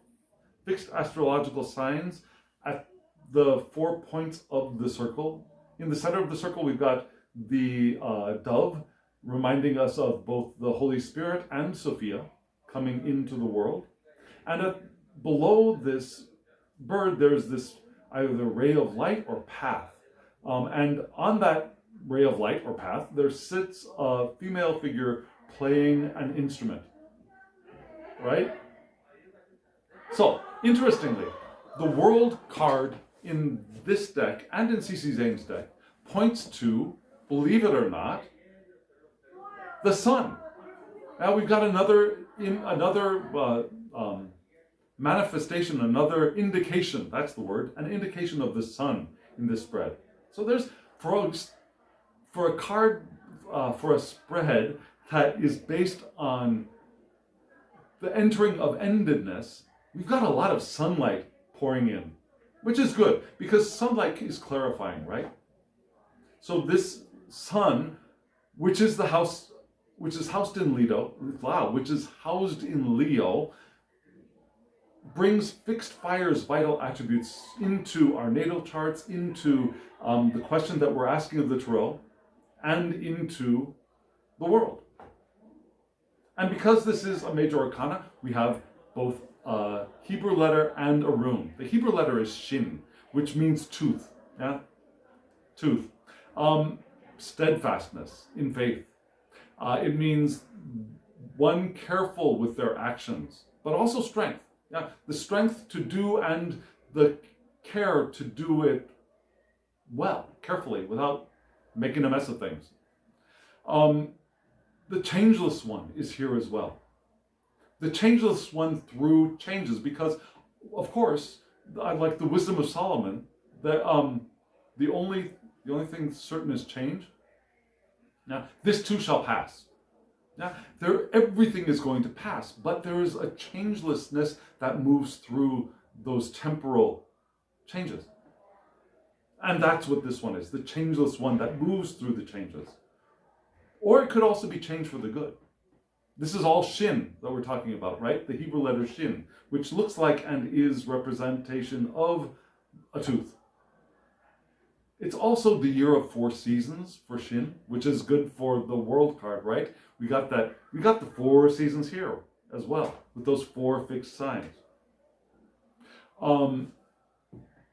fixed astrological signs at the 4 points of the circle. In the center of the circle, we've got the dove, reminding us of both the Holy Spirit and Sophia coming into the world. And below this bird, there's this either ray of light or path. And on that ray of light or path, there sits a female figure playing an instrument, right? So, interestingly, the world card in this deck and in C.C. Zane's deck points to, believe it or not, the sun. Now we've got another manifestation, another indication, that's the word, an indication of the sun in this spread. So there's, for a card, for a spread that is based on the entering of endedness, we've got a lot of sunlight pouring in, which is good, because sunlight is clarifying, right? So this sun, which is housed in Leo, brings fixed fire's vital attributes into our natal charts, into the question that we're asking of the Tarot, and into the world. And because this is a major arcana, we have both a Hebrew letter and a rune. The Hebrew letter is shin, which means tooth. Yeah, tooth. Steadfastness in faith. It means one careful with their actions, but also strength. Yeah, the strength to do and the care to do it well, carefully, without making a mess of things. The changeless one is here as well. The changeless one through changes, because, of course, like the wisdom of Solomon, the only thing certain is change. Now, this too shall pass. Now, everything is going to pass, but there is a changelessness that moves through those temporal changes. And that's what this one is, the changeless one that moves through the changes. Or it could also be change for the good. This is all shin that we're talking about, right? The Hebrew letter shin, which looks like and is representation of a tooth. It's also the year of 4 seasons for shin, which is good for the world card, right? We got the 4 seasons here as well, with those 4 fixed signs.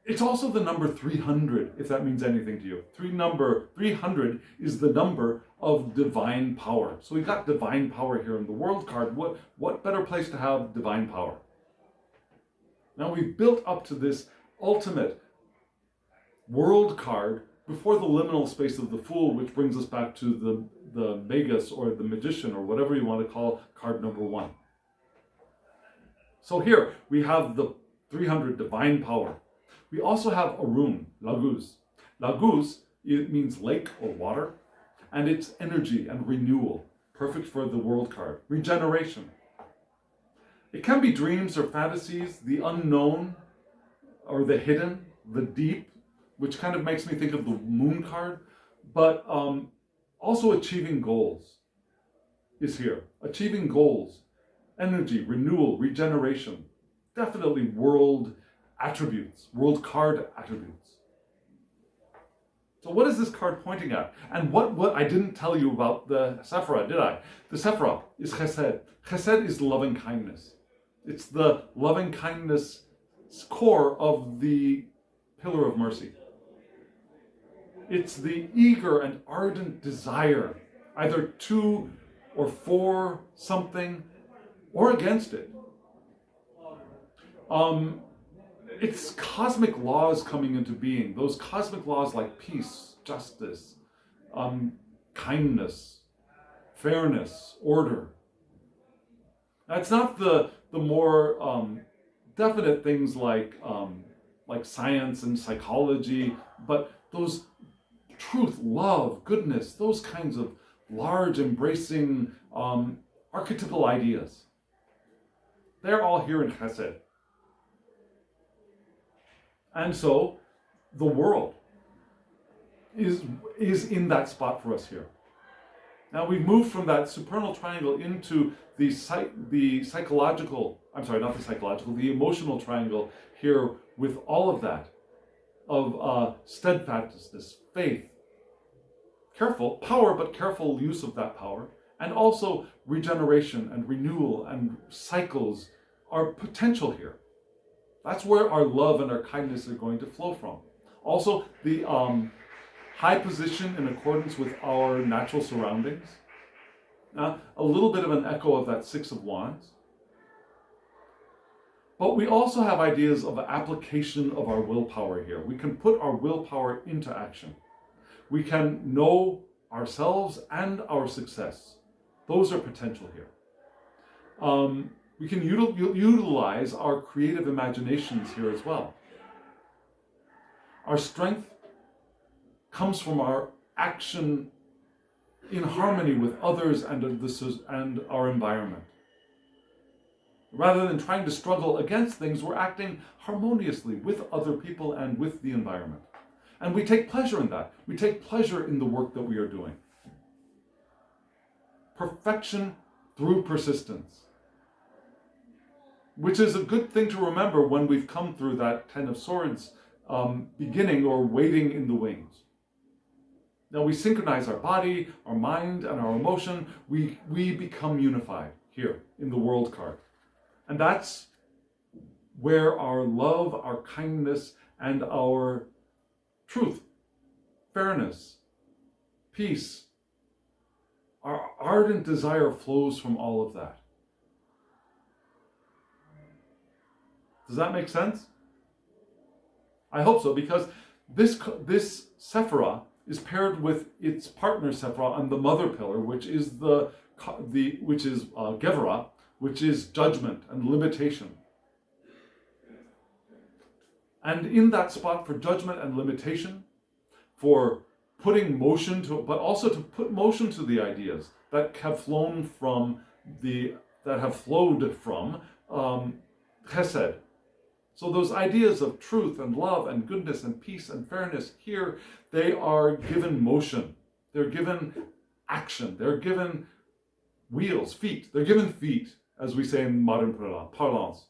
It's also the number 300, if that means anything to you. 300 is the number of divine power. So we got divine power here in the world card. What better place to have divine power? Now we've built up to this ultimate world card before the liminal space of the Fool, which brings us back to the Magus or the Magician or whatever you want to call card number 1. So here we have the 300 divine power. We also have a rune, Laguz. Laguz, it means lake or water, and it's energy and renewal, perfect for the world card. Regeneration. It can be dreams or fantasies, the unknown or the hidden, the deep, which kind of makes me think of the moon card, but also achieving goals is here. Achieving goals, energy, renewal, regeneration, definitely world attributes, world card attributes. So what is this card pointing at? And what I didn't tell you about the Sephirah, did I? The Sephirah is Chesed. Chesed is loving kindness. It's the loving kindness core of the pillar of mercy. It's the eager and ardent desire, either to or for something or against it. It's cosmic laws coming into being. Those cosmic laws like peace, justice, kindness, fairness, order. Now, it's not the more definite things like science and psychology, but those truth, love, goodness, those kinds of large, embracing archetypal ideas. They're all here in Chesed. And so the world is in that spot for us here. Now we've moved from that supernal triangle into the emotional triangle here with all of that, of steadfastness, faith, careful power, but careful use of that power, and also regeneration and renewal and cycles are potential here. That's where our love and our kindness are going to flow from. Also, the high position in accordance with our natural surroundings. A little bit of an echo of that 6 of Wands. But we also have ideas of application of our willpower here. We can put our willpower into action. We can know ourselves and our success. Those are potential here. We can utilize our creative imaginations here as well. Our strength comes from our action in harmony with others and our environment. Rather than trying to struggle against things, we're acting harmoniously with other people and with the environment. And we take pleasure in that. We take pleasure in the work that we are doing. Perfection through persistence. Which is a good thing to remember when we've come through that 10 of Swords beginning or waiting in the wings. Now we synchronize our body, our mind, and our emotion. We become unified here in the world card. And that's where our love, our kindness, and our truth, fairness, peace, our ardent desire flows from all of that. Does that make sense? I hope so, because this Sephirah is paired with its partner Sephirah on the mother pillar, which is Geverah, which is judgment and limitation. And in that spot for judgment and limitation, for putting motion to, but also to put motion to the ideas that have flowed from Chesed. So those ideas of truth and love and goodness and peace and fairness here, they are given motion. They're given action. They're given wheels, feet. They're given feet, as we say in modern parlance.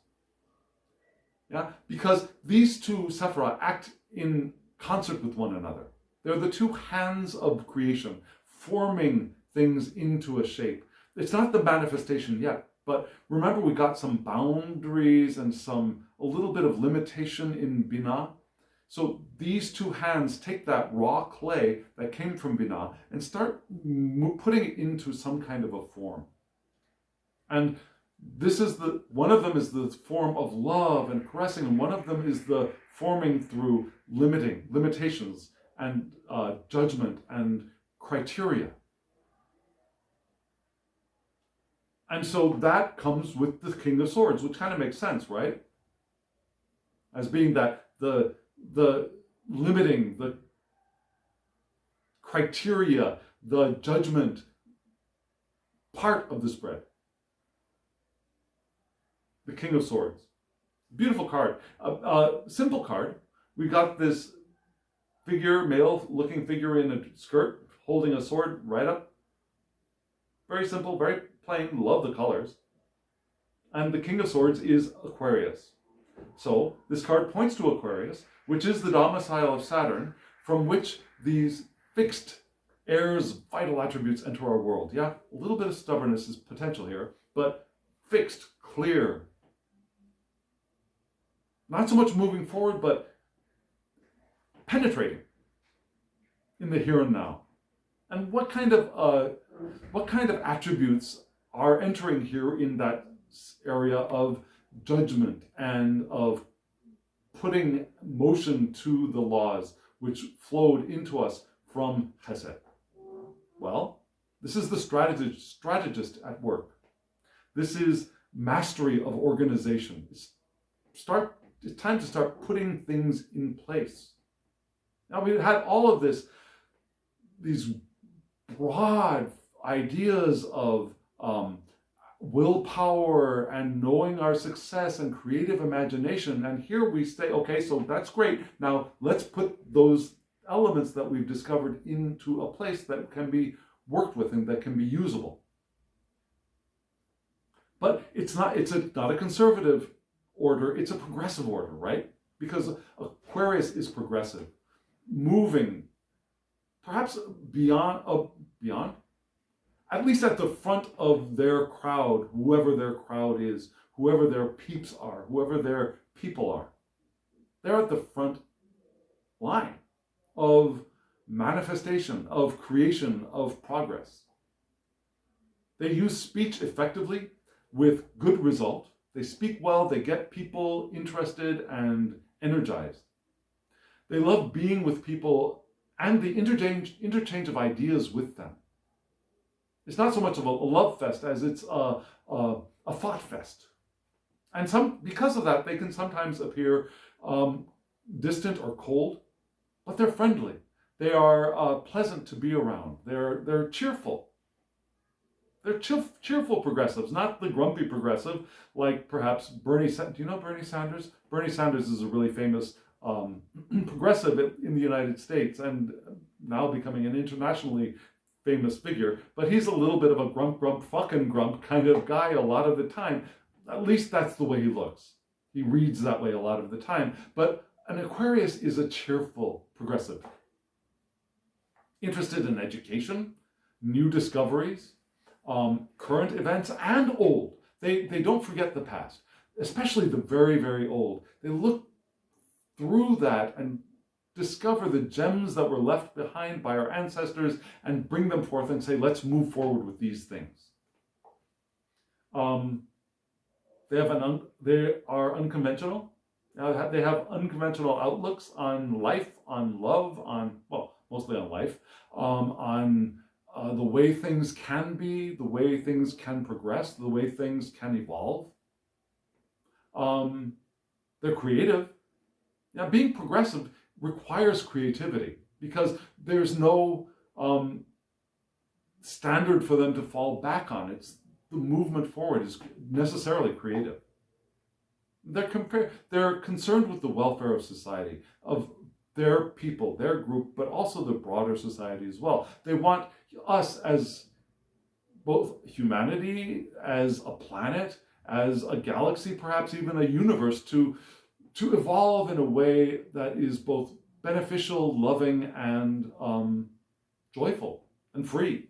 Yeah, because these two Sephirah act in concert with one another. They're the two hands of creation, forming things into a shape. It's not the manifestation yet, but remember we got some boundaries and a little bit of limitation in Binah. So these two hands take that raw clay that came from Binah and start putting it into some kind of a form. And this is one of them is the form of love and caressing, and one of them is the forming through limitations and judgment and criteria. And so that comes with the King of Swords, which kind of makes sense, right? As being that the limiting, the criteria, the judgment part of the spread. The King of Swords. Beautiful card. Simple card. We got this figure, male-looking figure in a skirt, holding a sword right up. Very simple, very plain. Love the colors. And the King of Swords is Aquarius. So this card points to Aquarius, which is the domicile of Saturn, from which these fixed heirs, vital attributes enter our world. Yeah, a little bit of stubbornness is potential here, but fixed, clear. Not so much moving forward, but penetrating in the here and now. And what kind of attributes are entering here in that area of judgment and of putting motion to the laws which flowed into us from Chesed? Well, this is the strategist at work. This is mastery of organization. It's time to start putting things in place. Now we had all of these broad ideas of willpower and knowing our success and creative imagination. And here we say, okay, so that's great. Now let's put those elements that we've discovered into a place that can be worked with and that can be usable. But it's not a conservative order, it's a progressive order, right? Because Aquarius is progressive, moving perhaps beyond, at least at the front of their crowd, whoever their crowd is, whoever their peeps are, whoever their people are. They're at the front line of manifestation, of creation, of progress. They use speech effectively with good result. They speak well, they get people interested and energized. They love being with people and the interchange of ideas with them. It's not so much of a love fest as it's a thought fest. And because of that, they can sometimes appear distant or cold, but they're friendly. They are pleasant to be around. They're cheerful. They're cheerful progressives, not the grumpy progressive, like perhaps Bernie Sanders. Do you know Bernie Sanders? Bernie Sanders is a really famous progressive in the United States and now becoming an internationally famous figure. But he's a little bit of a grump kind of guy a lot of the time. At least that's the way he looks. He reads that way a lot of the time. But an Aquarius is a cheerful progressive. Interested in education, new discoveries, current events and old. They don't forget the past. especially the very, very old, they look through that and discover the gems that were left behind by our ancestors and bring them forth and say, let's move forward with these things. They are unconventional. They have unconventional outlooks on life, on love, mostly on life, on the way things can be, the way things can progress, the way things can evolve. They're creative. Now, being progressive requires creativity because there's no standard for them to fall back on. The movement forward is necessarily creative. They're concerned with the welfare of society, of their people, their group, but also the broader society as well. They want us as both humanity, as a planet, as a galaxy, perhaps even a universe, to evolve in a way that is both beneficial, loving, and joyful and free.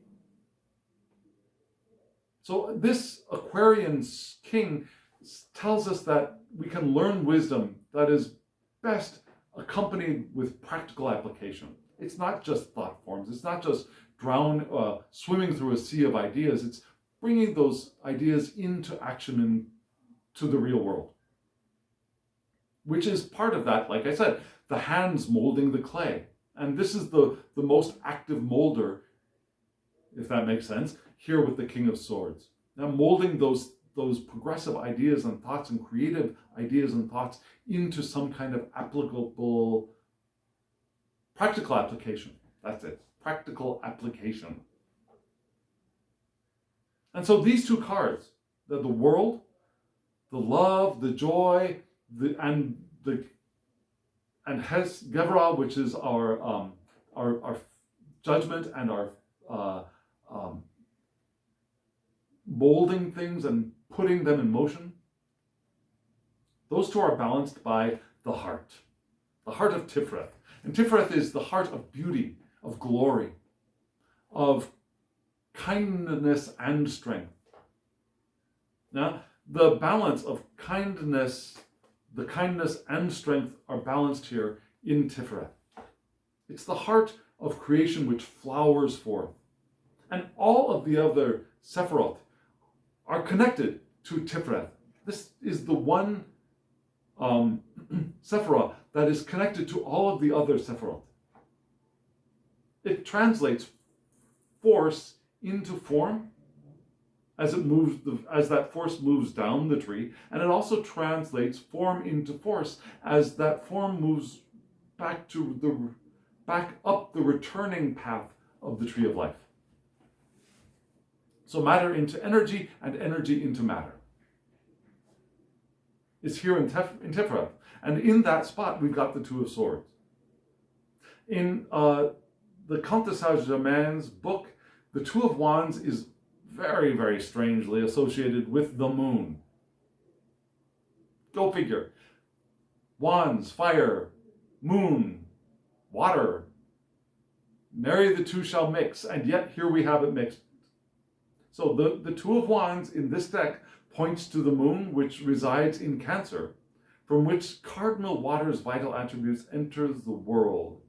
So this Aquarian king tells us that we can learn wisdom that is best accompanied with practical application. It's not just thought forms. It's not just swimming through a sea of ideas. It's bringing those ideas into action to the real world, which is part of that, like I said, the hands molding the clay. And this is the most active molder, if that makes sense, here with the King of Swords. Now molding those progressive ideas and thoughts and creative ideas and thoughts into some kind of applicable, practical application. That's it, practical application. And so these two cards, the world, the love, the joy, and Gevra, which is our judgment and our molding things and putting them in motion. Those two are balanced by the heart of Tiferet. And Tiferet is the heart of beauty, of glory, of kindness and strength. Now, the balance of kindness, the kindness and strength are balanced here in Tiferet. It's the heart of creation which flowers forth. And all of the other Sephiroth are connected to Tiferet. This is the one Sephiroth that is connected to all of the other Sephiroth. It translates force into form as that force moves down the tree, and it also translates form into force as that form moves back up the returning path of the tree of life. So matter into energy and energy into matter. It's here in Tiferet. And in that spot, we've got the Two of Swords. In the Comte de Saint-Germain's book, the Two of Wands is very, very strangely associated with the moon. Go figure. Wands, fire, moon, water. Marry the two shall mix, and yet here we have it mixed. So the Two of Wands in this deck points to the moon, which resides in Cancer, from which cardinal water's vital attributes enters the world.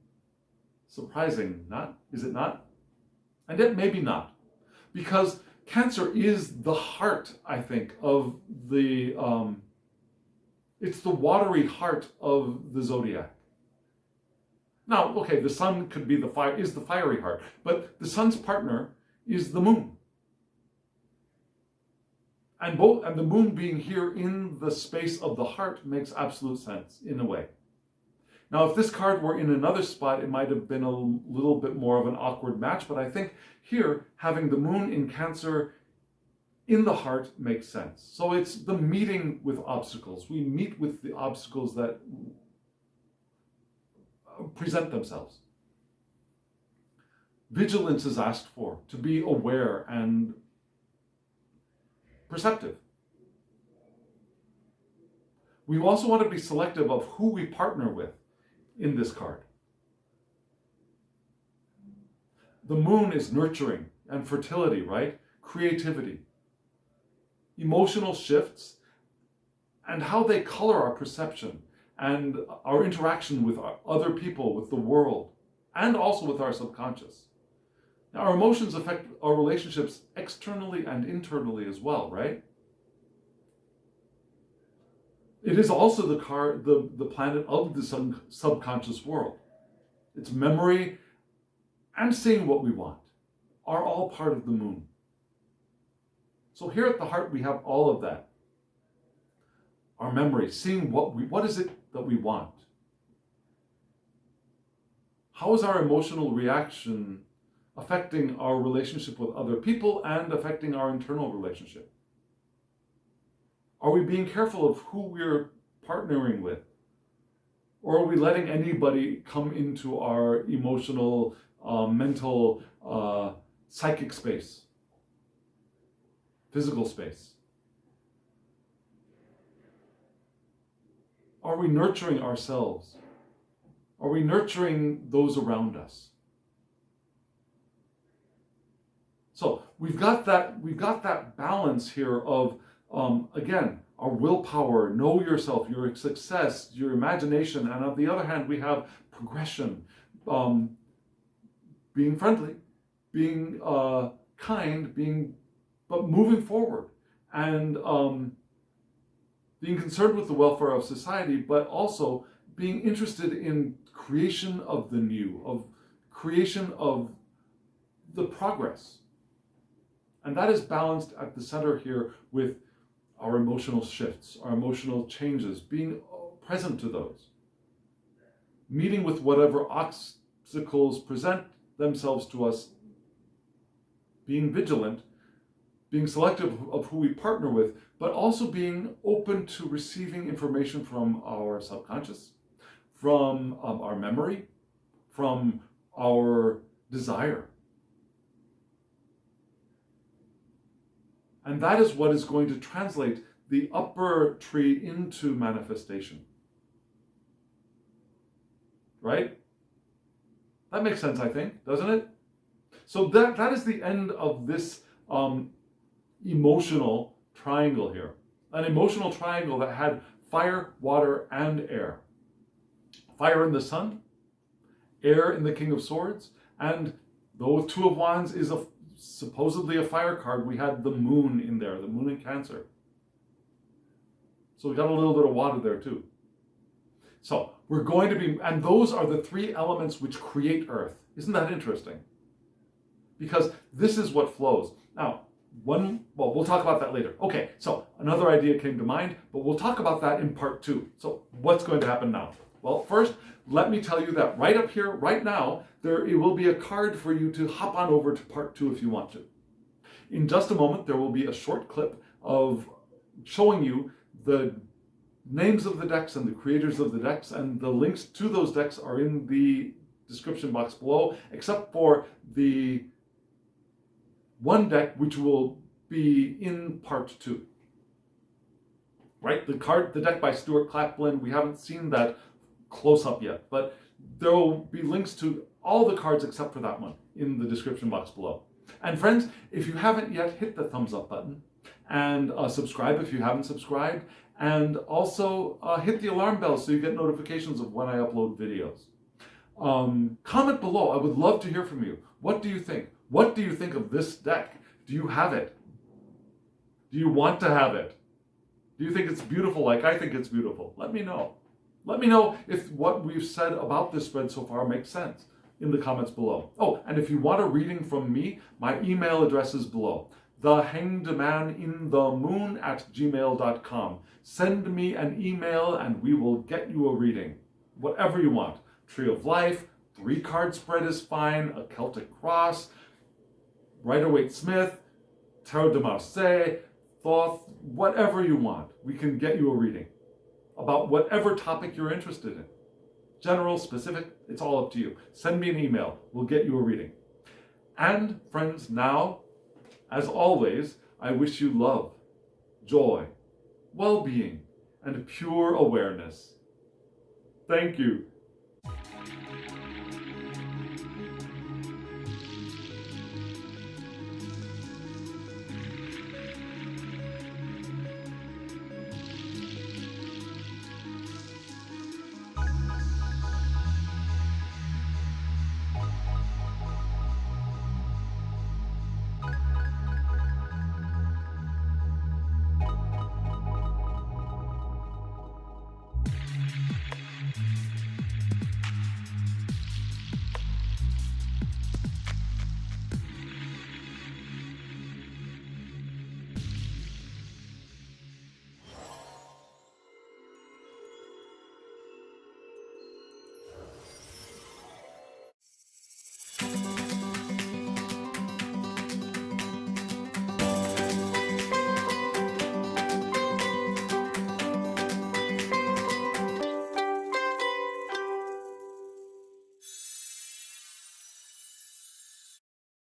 Surprising, is it not? And yet maybe not, because Cancer is the heart, I think, of it's the watery heart of the zodiac. Now, okay, the sun could be the fiery heart, but the sun's partner is the moon. And the moon being here in the space of the heart makes absolute sense in a way. Now, if this card were in another spot, it might have been a little bit more of an awkward match, but I think here, having the moon in Cancer in the heart makes sense. So it's the meeting with obstacles. We meet with the obstacles that present themselves. Vigilance is asked for, to be aware and perceptive. We also want to be selective of who we partner with in this card. The moon is nurturing and fertility, right? Creativity, emotional shifts, and how they color our perception and our interaction with other people, with the world, and also with our subconscious. Now, our emotions affect our relationships externally and internally as well, right? It is also the planet of the subconscious world. Its memory and seeing what we want are all part of the moon. So here at the heart, we have all of that. Our memory, seeing what is it that we want? How is our emotional reaction affecting our relationship with other people and affecting our internal relationship? Are we being careful of who we're partnering with? Or are we letting anybody come into our emotional, mental, psychic space, physical space? Are we nurturing ourselves? Are we nurturing those around us? So we've got that balance here of, again, our willpower, know yourself, your success, your imagination, and on the other hand, we have progression, being friendly, being kind, but moving forward, and being concerned with the welfare of society, but also being interested in creation of the new, of creation of the progress. And that is balanced at the center here with our emotional shifts, our emotional changes, being present to those, meeting with whatever obstacles present themselves to us, being vigilant, being selective of who we partner with, but also being open to receiving information from our subconscious, from our memory, from our desire. And that is what is going to translate the upper tree into manifestation. Right? That makes sense, I think, doesn't it? So that is the end of this emotional triangle here. An emotional triangle that had fire, water, and air. Fire in the sun, air in the King of Swords, and though Two of Wands is supposedly a fire card, we had the moon in there, the moon in Cancer. So we got a little bit of water there too. So we're going to be, and those are the three elements which create Earth. Isn't that interesting? Because this is what flows. Now, we'll talk about that later. Okay, so another idea came to mind, but we'll talk about that in part 2. So what's going to happen now? Well, first, let me tell you that right up here, right now, it will be a card for you to hop on over to part 2 if you want to. In just a moment, there will be a short clip of showing you the names of the decks and the creators of the decks, and the links to those decks are in the description box below, except for the one deck which will be in part 2. Right? The deck by Stuart Claplin, we haven't seen that close up yet, but there will be links to all the cards except for that one in the description box below. And friends, if you haven't yet, hit the thumbs up button and subscribe if you haven't subscribed, and also hit the alarm bell so you get notifications of when I upload videos. Comment below. I would love to hear from you. What do you think? What do you think of this deck? Do you have it? Do you want to have it? Do you think it's beautiful like I think it's beautiful? Let me know. Let me know if what we've said about this spread so far makes sense in the comments below. Oh, and if you want a reading from me, my email address is below. thehangedmaninthemoon@gmail.com. Send me an email and we will get you a reading. Whatever you want. Tree of Life, 3-card spread is fine, a Celtic Cross, Rider-Waite-Smith, Tarot de Marseille, Thoth, whatever you want. We can get you a reading about whatever topic you're interested in. General, specific, it's all up to you. Send me an email. We'll get you a reading. And friends, now, as always, I wish you love, joy, well-being, and pure awareness. Thank you.